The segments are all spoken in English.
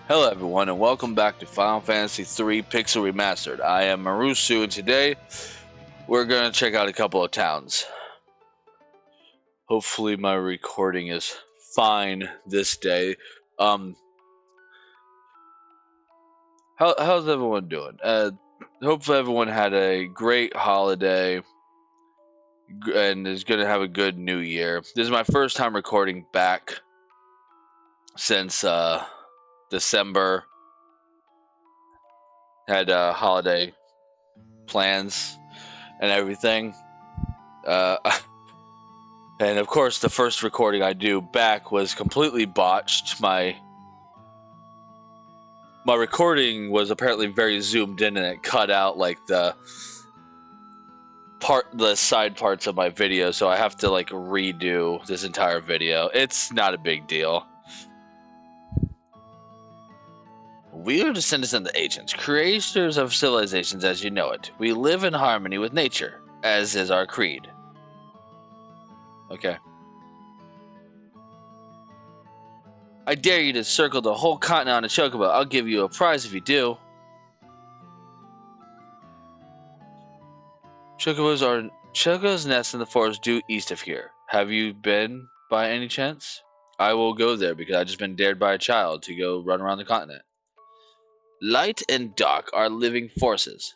Hello everyone and welcome back to Final Fantasy III Pixel Remastered. I am Marusu and today we're going to check out a couple of towns. Hopefully my recording is fine this day. How's everyone doing? Hopefully everyone had a great holiday and is going to have a good new year. This is my first time recording back since December. Had holiday plans and everything. And of course, the first recording I do back was completely botched. My recording was apparently very zoomed in, and it cut out like the side parts of my video. So I have to like redo this entire video. It's not a big deal. We are descendants of the ancients, creators of civilizations as you know it. We live in harmony with nature, as is our creed. Okay. I dare you to circle the whole continent on a chocobo. I'll give you a prize if you do. Chocobo's nest in the forest due east of here. Have you been by any chance? I will go there because I've just been dared by a child to go run around the continent. Light and dark are living forces.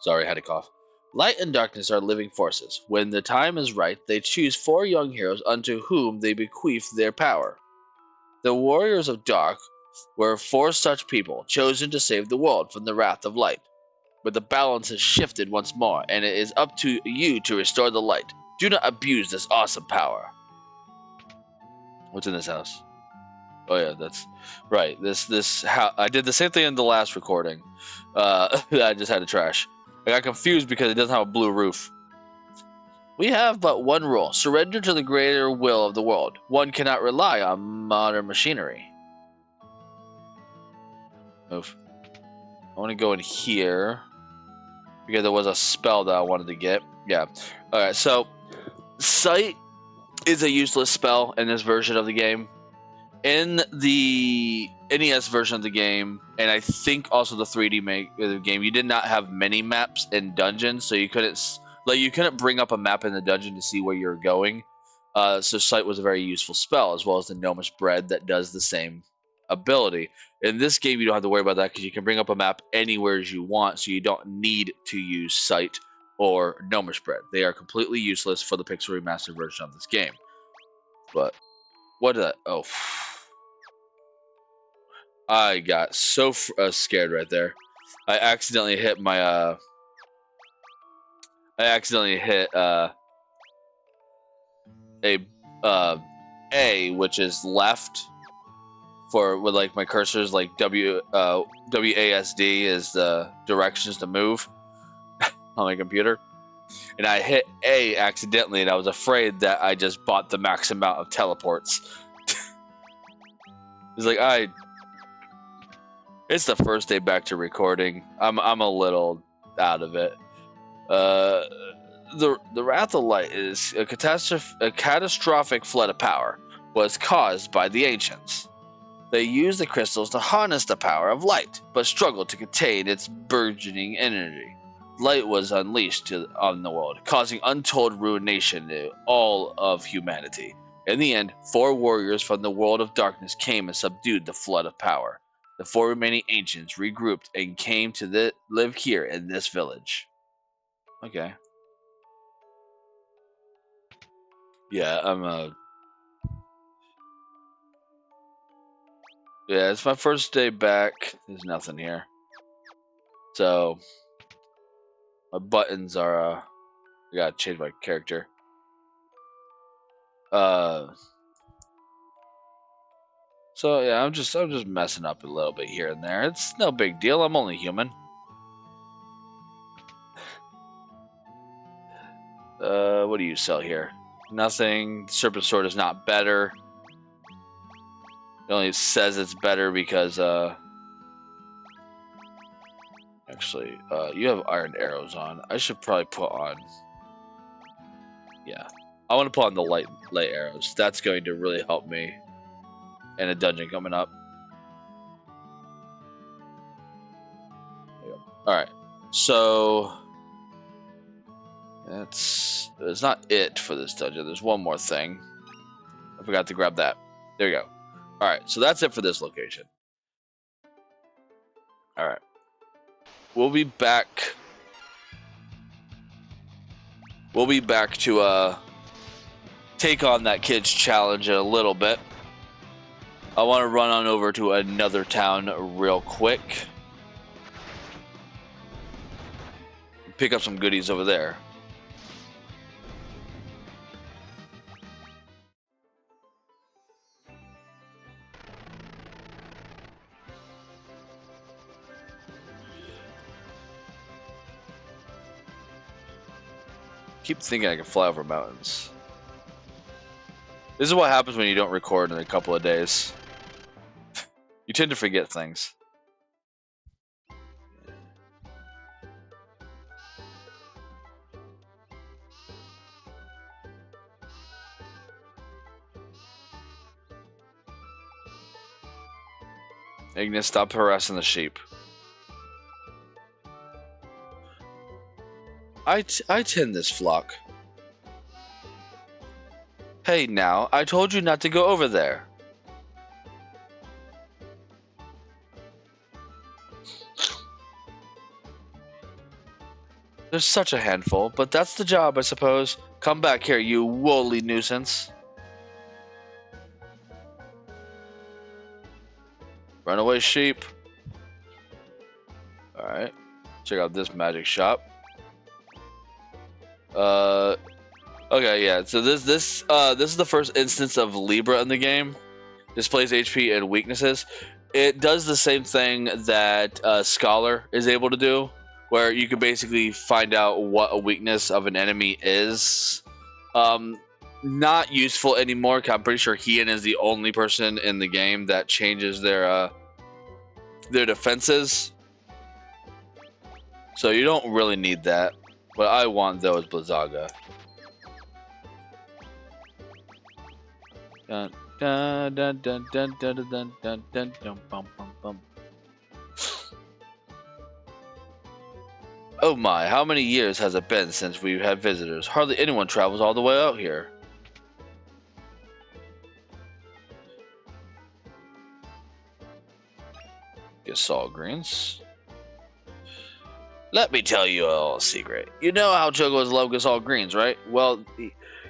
Sorry, I had a cough. Light and darkness are living forces. When the time is right, they choose 4 young heroes unto whom they bequeath their power. The warriors of dark were 4 such people, chosen to save the world from the wrath of light. But the balance has shifted once more, and it is up to you to restore the light. Do not abuse this awesome power. What's in this house? Oh yeah, that's right. I did the same thing in the last recording. I just had to trash. I got confused because it doesn't have a blue roof. We have but one rule: surrender to the greater will of the world. One cannot rely on modern machinery. Move. I want to go in here because there was a spell that I wanted to get. Yeah. All right. So, sight is a useless spell in this version of the game. In the NES version of the game, and I think also the 3D game, you did not have mini maps in dungeons, so you couldn't bring up a map in the dungeon to see where you're going. So sight was a very useful spell, as well as the gnomish bread that does the same ability. In this game, you don't have to worry about that because you can bring up a map anywhere as you want, so you don't need to use sight or gnomish bread. They are completely useless for the Pixel Remastered version of this game. But what did that? Oh. I got so scared right there. I accidentally hit my A, which is left with like my cursors, like WASD is the directions to move on my computer, and I hit A accidentally, and I was afraid that I just bought the max amount of teleports. It's like it's the first day back to recording. I'm a little out of it. The Wrath of Light is a catastrophic flood of power was caused by the ancients. They used the crystals to harness the power of light, but struggled to contain its burgeoning energy. Light was unleashed on the world, causing untold ruination to all of humanity. In the end, 4 warriors from the world of darkness came and subdued the flood of power. The 4 remaining ancients regrouped and came to live here in this village. Okay. Yeah, yeah, it's my first day back. There's nothing here. So my buttons are I gotta change my character. So yeah, I'm just messing up a little bit here and there. It's no big deal. I'm only human. What do you sell here? Nothing. Serpent Sword is not better. It only says it's better because actually you have iron arrows on. I should probably put on, yeah, I want to put on the light arrows. That's going to really help me in a dungeon coming up. All right, so it's not it for this dungeon. There's one more thing. I forgot to grab that. There you go. All right, so that's it for this location. All right, we'll be back. We'll be back to take on that kid's challenge in a little bit. I want to run on over to another town real quick. Pick up some goodies over there. Keep thinking I can fly over mountains. This is what happens when you don't record in a couple of days. You tend to forget things. Ignis, stop harassing the sheep. I tend this flock. Hey now, I told you not to go over there. There's such a handful, but that's the job, I suppose. Come back here, you woolly nuisance. Runaway sheep. Alright. Check out this magic shop. Okay, yeah. So this is the first instance of Libra in the game. Displays HP and weaknesses. It does the same thing that Scholar is able to do, where you can basically find out what a weakness of an enemy is. Not useful anymore. I'm pretty sure Hien is the only person in the game that changes their defenses. So you don't really need that. What I want though is Blizzaga. Dun, dun, dun, dun, dun, dun, dun, dun, dun, dun, bum, bum, bum. Oh my, how many years has it been since we've had visitors? Hardly anyone travels all the way out here. Gasol greens. Let me tell you a little secret. You know how chocobos love Gasol greens, right? Well,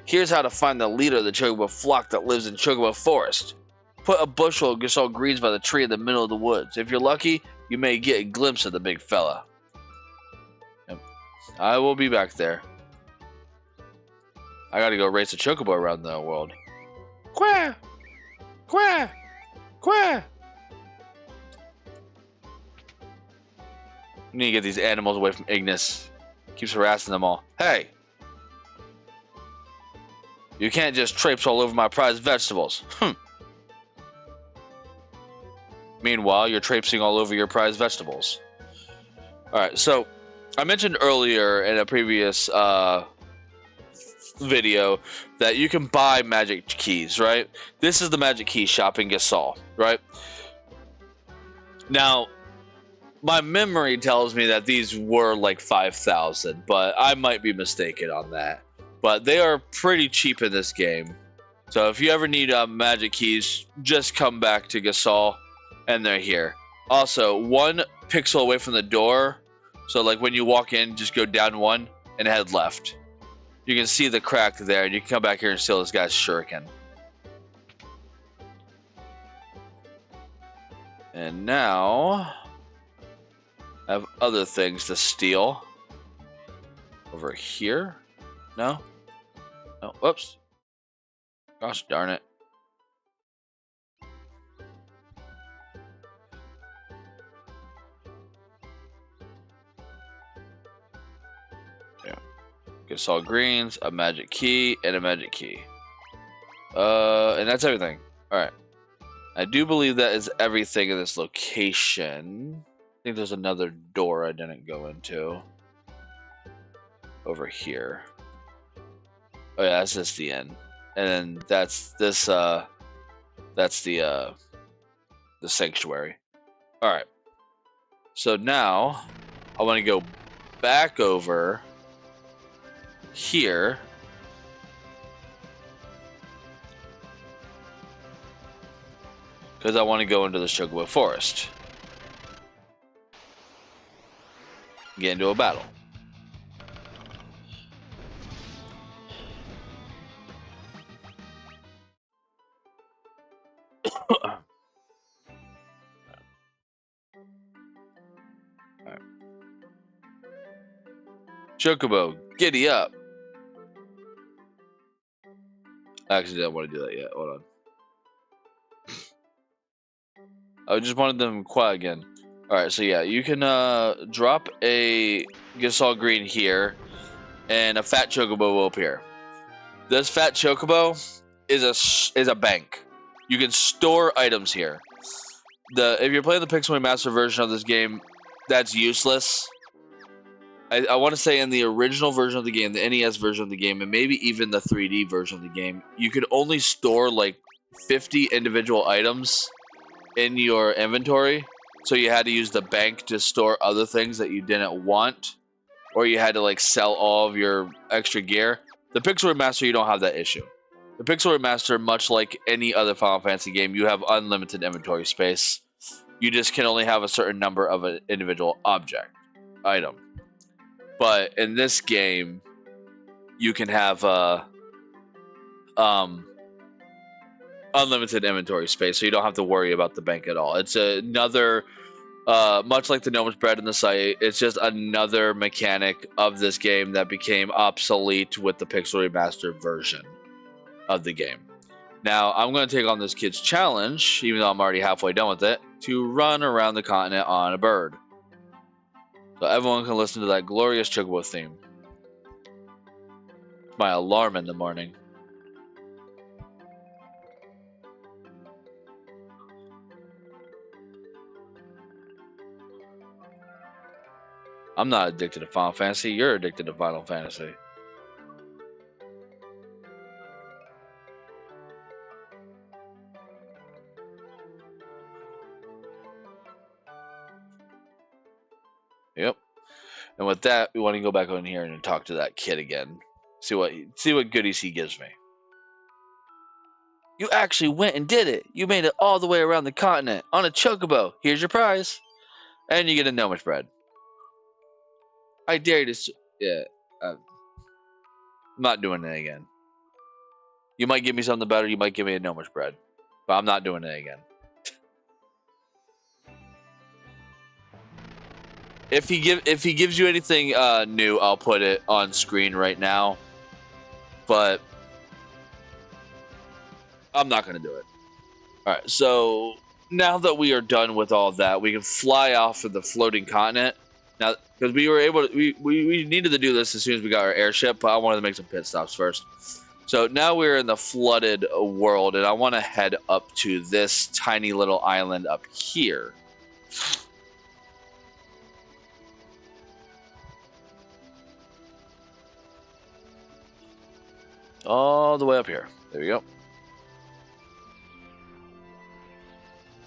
here's how to find the leader of the chocobo flock that lives in Chocobo Forest. Put a bushel of Gasol greens by the tree in the middle of the woods. If you're lucky, you may get a glimpse of the big fella. Yep. I will be back there. I gotta go race a chocobo around the world. Quack! Quack! Quack! We need to get these animals away from Ignis. Keeps harassing them all. Hey! You can't just traipse all over my prized vegetables. Meanwhile, you're traipsing all over your prized vegetables. Alright, so I mentioned earlier in a previous video that you can buy magic keys, right? This is the magic key shop in Gasol, right? Now, my memory tells me that these were like 5,000, but I might be mistaken on that. But they are pretty cheap in this game. So if you ever need magic keys, just come back to Gasol, and they're here. Also, 1 pixel away from the door. So like when you walk in, just go down 1 and head left. You can see the crack there, and you can come back here and steal this guy's shuriken. And now I have other things to steal. Over here? No? No, whoops. Gosh darn it. Yeah. Gasol greens, a magic key, and a magic key. And that's everything. Alright. I do believe that is everything in this location. I think there's another door I didn't go into. Over here. Oh yeah, that's just the end, and then that's this. That's the sanctuary. All right. So now I want to go back over here. Because I want to go into the Chocobo Forest. Get into a battle. Right. Chocobo, giddy up. Actually, I don't want to do that yet. Hold on. I just wanted them quiet again. Alright, so yeah, you can drop a Gasol Green here and a Fat Chocobo up here. This Fat Chocobo is a bank. You can store items here. If you're playing the Pixel Remaster version of this game, that's useless. I want to say in the original version of the game, the NES version of the game, and maybe even the 3D version of the game, you could only store like 50 individual items in your inventory. So you had to use the bank to store other things that you didn't want, or you had to like sell all of your extra gear. The Pixel Remaster, you don't have that issue. The Pixel Remaster, much like any other Final Fantasy game, you have unlimited inventory space. You just can only have a certain number of an individual item. But in this game, you can have unlimited inventory space, so you don't have to worry about the bank at all. It's another, much like the Gnome's Bread in the site, it's just another mechanic of this game that became obsolete with the Pixel Remastered version of the game. Now, I'm going to take on this kid's challenge, even though I'm already halfway done with it, to run around the continent on a bird. So everyone can listen to that glorious Chocobo theme. It's my alarm in the morning. I'm not addicted to Final Fantasy. You're addicted to Final Fantasy. Yep. And with that, we want to go back on here and talk to that kid again. See what goodies he gives me. You actually went and did it. You made it all the way around the continent on a chocobo. Here's your prize. And you get a Gnomish bread. I dare you to... Yeah. I'm not doing it again. You might give me something better. You might give me a Gnomish bread. But I'm not doing it again. If he gives you anything new, I'll put it on screen right now. But I'm not going to do it. All right, so now that we are done with all of that, we can fly off of the floating continent. Now, because we were able to, we needed to do this as soon as we got our airship, but I wanted to make some pit stops first. So now we're in the flooded world, and I want to head up to this tiny little island up here. All the way up here. There we go.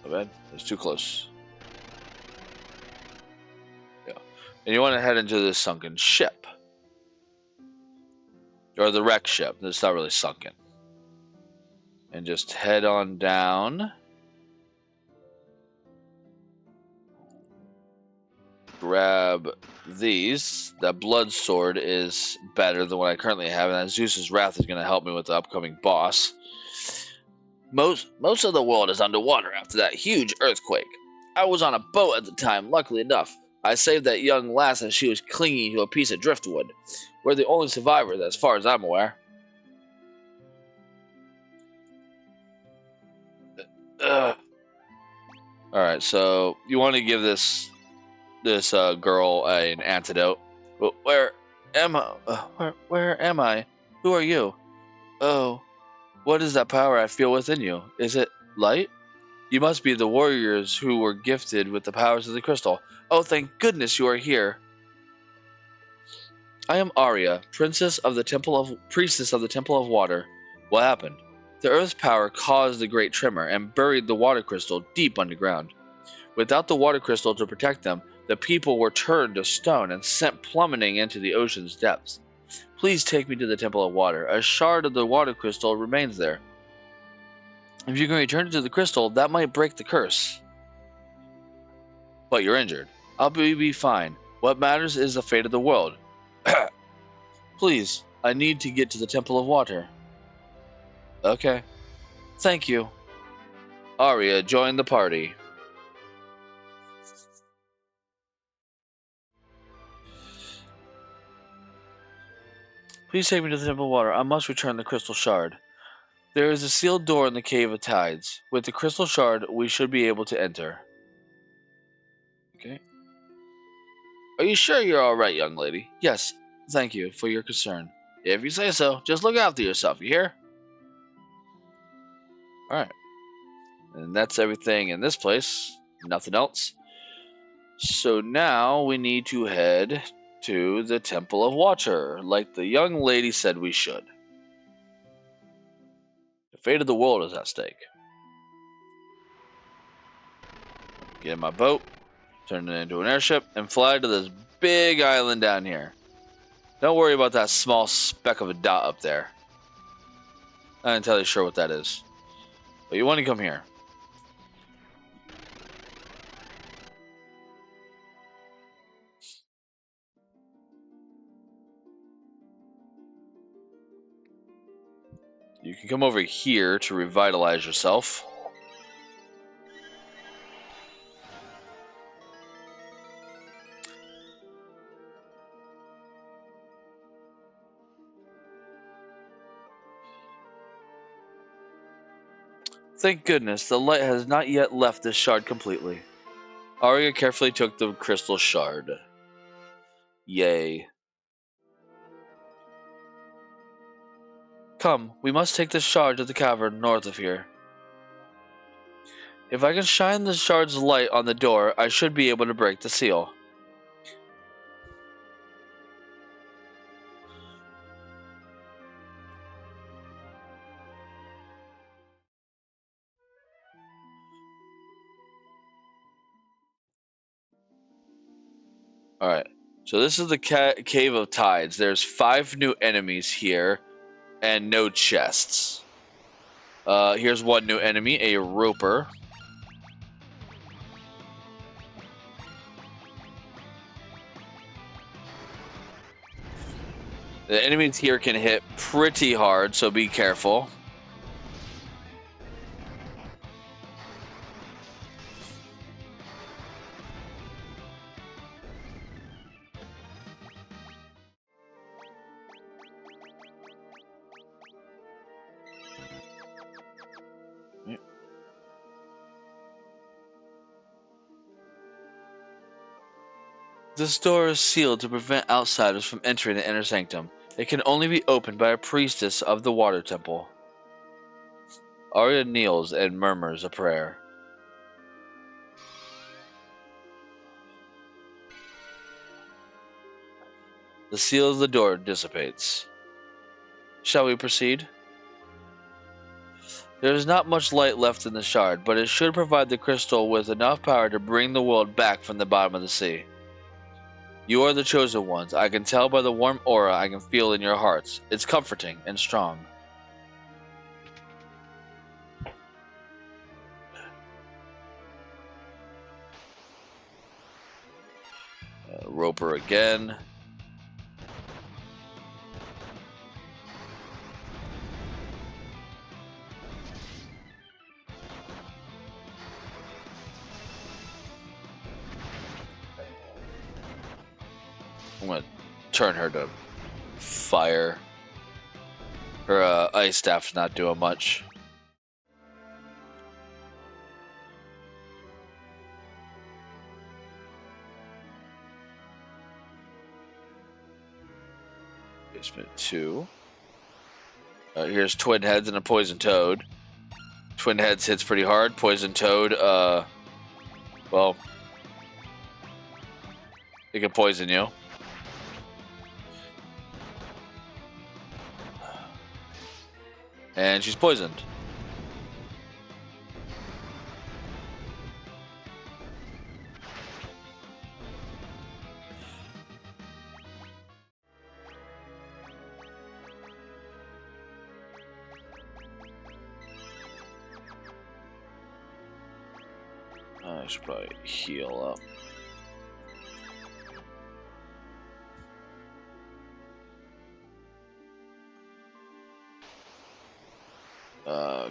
Not bad. It's too close. Yeah. And you want to head into this sunken ship. Or the wreck ship. It's not really sunken. And just head on down. Grab these. That blood sword is better than what I currently have, and that Zeus's wrath is going to help me with the upcoming boss. Most of the world is underwater after that huge earthquake. I was on a boat at the time, luckily enough. I saved that young lass as she was clinging to a piece of driftwood. We're the only survivors, as far as I'm aware. Alright, so you want to give this girl an antidote. Where am I? Where am I? Who are you? Oh, what is that power I feel within you? Is it light? You must be the warriors who were gifted with the powers of the crystal. Oh, thank goodness you are here. I am Arya, priestess of the Temple of Water. What happened? The Earth's power caused the Great Tremor and buried the water crystal deep underground. Without the water crystal to protect them, the people were turned to stone and sent plummeting into the ocean's depths. Please take me to the Temple of Water. A shard of the water crystal remains there. If you can return it to the crystal, that might break the curse. But you're injured. I'll be fine. What matters is the fate of the world. Please, I need to get to the Temple of Water. Okay. Thank you. Arya, join the party. Please take me to the Temple of Water. I must return the crystal shard. There is a sealed door in the Cave of Tides. With the crystal shard, we should be able to enter. Okay. Are you sure you're alright, young lady? Yes. Thank you for your concern. If you say so, just look after yourself, you hear? Alright. And that's everything in this place. Nothing else. So now we need to head to the Temple of Water, like the young lady said we should. The fate of the world is at stake. Get in my boat, turn it into an airship, and fly to this big island down here. Don't worry about that small speck of a dot up there. I'm not entirely sure what that is. But you want to come here. You can come over here to revitalize yourself. Thank goodness, the light has not yet left this shard completely. Arya carefully took the crystal shard. Yay. Come, we must take this shard to the cavern north of here. If I can shine the shard's light on the door, I should be able to break the seal. Alright, so this is the Cave of Tides. There's 5 new enemies here, and no chests. Here's one new enemy, a roper. The enemies here can hit pretty hard, so be careful. This door is sealed to prevent outsiders from entering the inner sanctum. It can only be opened by a priestess of the Water Temple. Arya kneels and murmurs a prayer. The seal of the door dissipates. Shall we proceed? There is not much light left in the shard, but it should provide the crystal with enough power to bring the world back from the bottom of the sea. You are the chosen ones. I can tell by the warm aura I can feel in your hearts. It's comforting and strong. Roper again. I'm gonna turn her to fire. Her ice staff's not doing much. Basement 2. Here's Twin Heads and a Poison Toad. Twin Heads hits pretty hard. Poison Toad, well, it can poison you. And she's poisoned. I should probably heal up.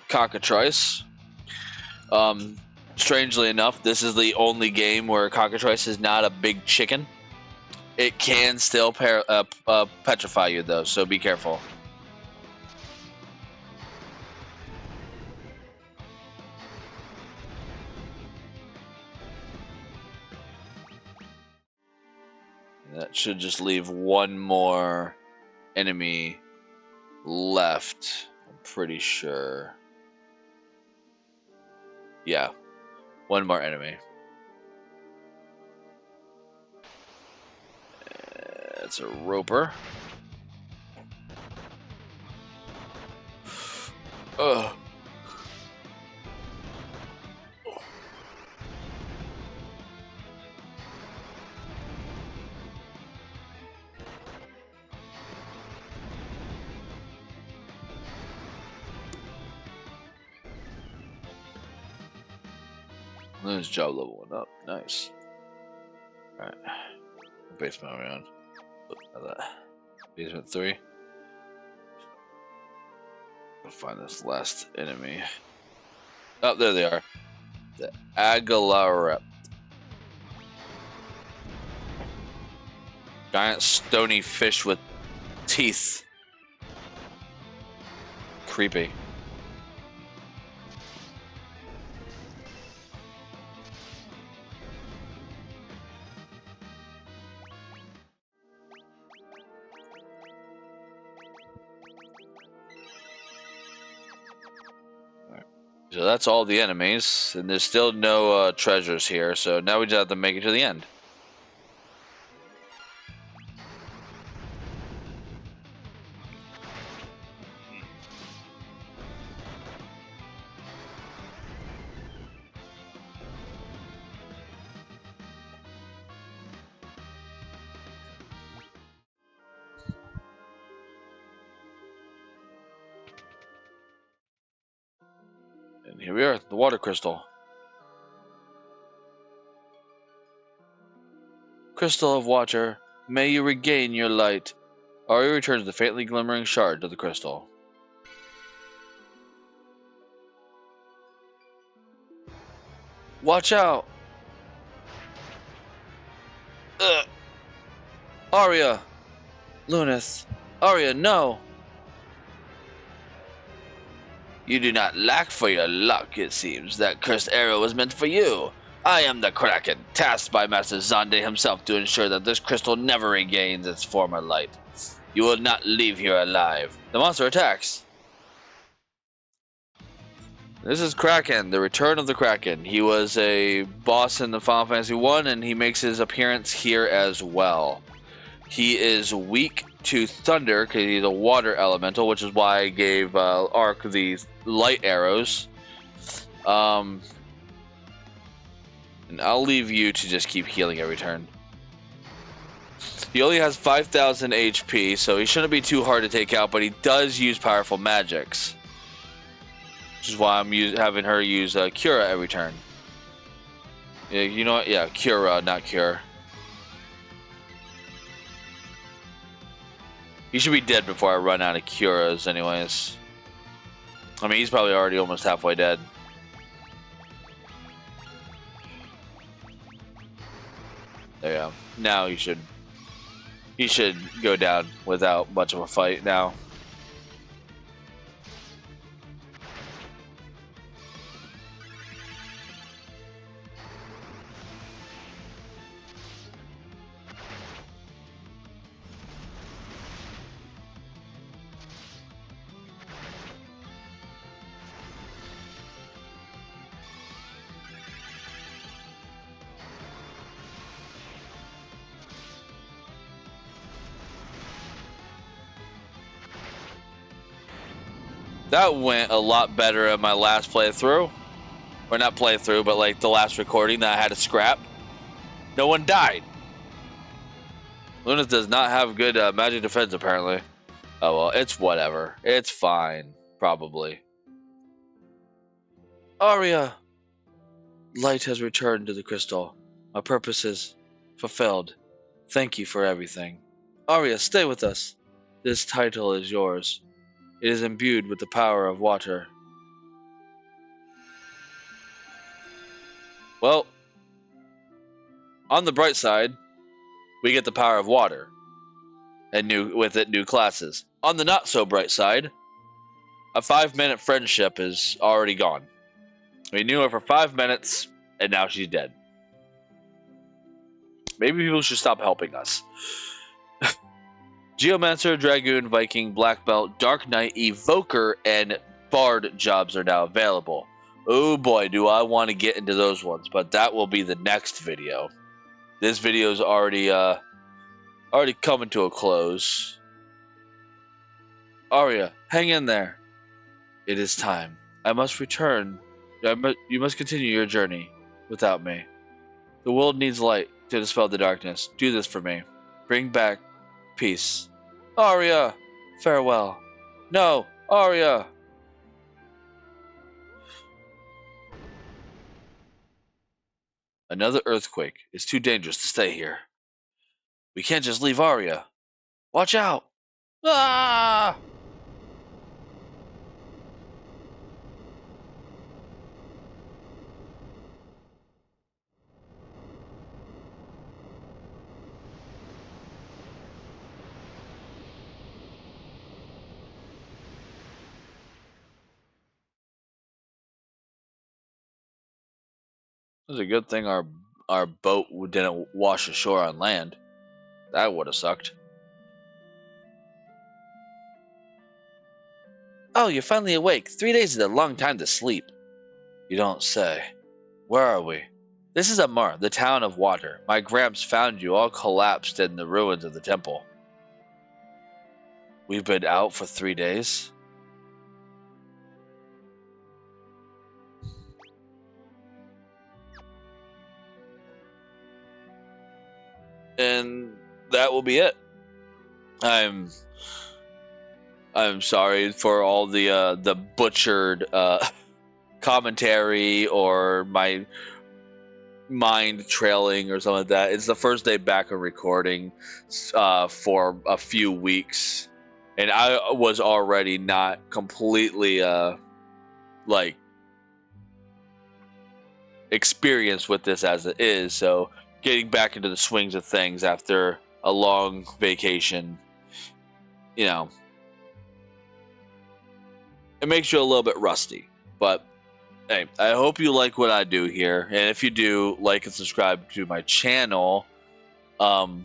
Cockatrice. Strangely enough, this is the only game where Cockatrice is not a big chicken. It can still petrify you, though, so be careful. That should just leave one more enemy left. I'm pretty sure. Yeah, one more enemy. It's a roper. Ugh. His job level went up. Nice. Alright. Basement around. Look at that. Basement 3. I'll find this last enemy. Oh, there they are. The Agalarept. Giant stony fish with teeth. Creepy. So that's all the enemies, and there's still no treasures here, so now we just have to make it to the end. And here we are, the water crystal. Crystal of water, may you regain your light. Ari returns the faintly glimmering shard to the crystal. Watch out! Ugh. Arya! Lunith! Arya, no! You do not lack for your luck, it seems. That cursed arrow was meant for you. I am the Kraken, tasked by Master Zande himself to ensure that this crystal never regains its former light. You will not leave here alive. The monster attacks. This is Kraken, the return of the Kraken. He was a boss in the Final Fantasy 1, and he makes his appearance here as well. He is weak to thunder because he's a water elemental, which is why I gave Ark the light arrows. And I'll leave you to just keep healing every turn. He only has 5,000 HP, so he shouldn't be too hard to take out, but he does use powerful magics. Which is why I'm having her use Cura every turn. Yeah, you know what? Yeah, Cura, not Cure. He should be dead before I run out of Curas anyways. I mean, he's probably already almost halfway dead. There you go. Now he should go down without much of a fight now. That went a lot better in my last playthrough. Or not playthrough, but like the last recording that I had to scrap. No one died. Lunas does not have good magic defense, apparently. Oh, well, it's whatever. It's fine. Probably. Arya! Light has returned to the crystal. My purpose is fulfilled. Thank you for everything. Arya, stay with us. This title is yours. It is imbued with the power of water. Well, on the bright side, we get the power of water. And with it, new classes. On the not so bright side, a 5-minute friendship is already gone. We knew her for 5 minutes, and now she's dead. Maybe people should stop helping us. Geomancer, Dragoon, Viking, Black Belt, Dark Knight, Evoker, and Bard jobs are now available. Oh boy, do I want to get into those ones, but that will be the next video. This video is already coming to a close. Arya, hang in there. It is time. I must return. You must continue your journey without me. The world needs light to dispel the darkness. Do this for me. Bring back peace. Arya! Farewell. No! Arya! Another earthquake. It's too dangerous to stay here. We can't just leave Arya. Watch out! Ah! It was a good thing our boat didn't wash ashore on land. That would have sucked. Oh, you're finally awake. 3 days is a long time to sleep. You don't say. Where are we? This is Amar, the town of water. My Gramps found you all collapsed in the ruins of the temple. We've been out for 3 days? And that will be it. I'm sorry for all the butchered commentary or my mind trailing or something like that. It's the first day back of recording for a few weeks, and I was already not completely like experienced with this as it is. So getting back into the swings of things after a long vacation, you know, it makes you a little bit rusty. But hey, I hope you like what I do here, and if you do, like and subscribe to my channel. Find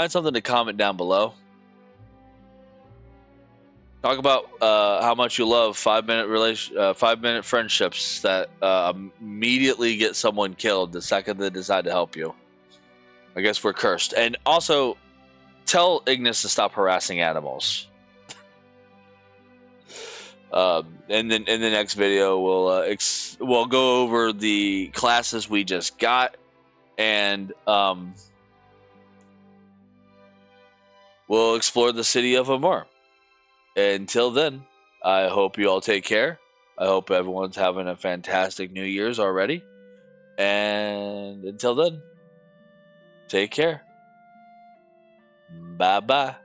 something to comment down below. Talk about how much you love 5-minute friendships that immediately get someone killed the second they decide to help you. I guess we're cursed. And also, tell Ignis to stop harassing animals. And then in the next video, we'll go over the classes we just got, and we'll explore the city of Amur. Until then, I hope you all take care. I hope everyone's having a fantastic New Year's already. And until then, take care. Bye-bye.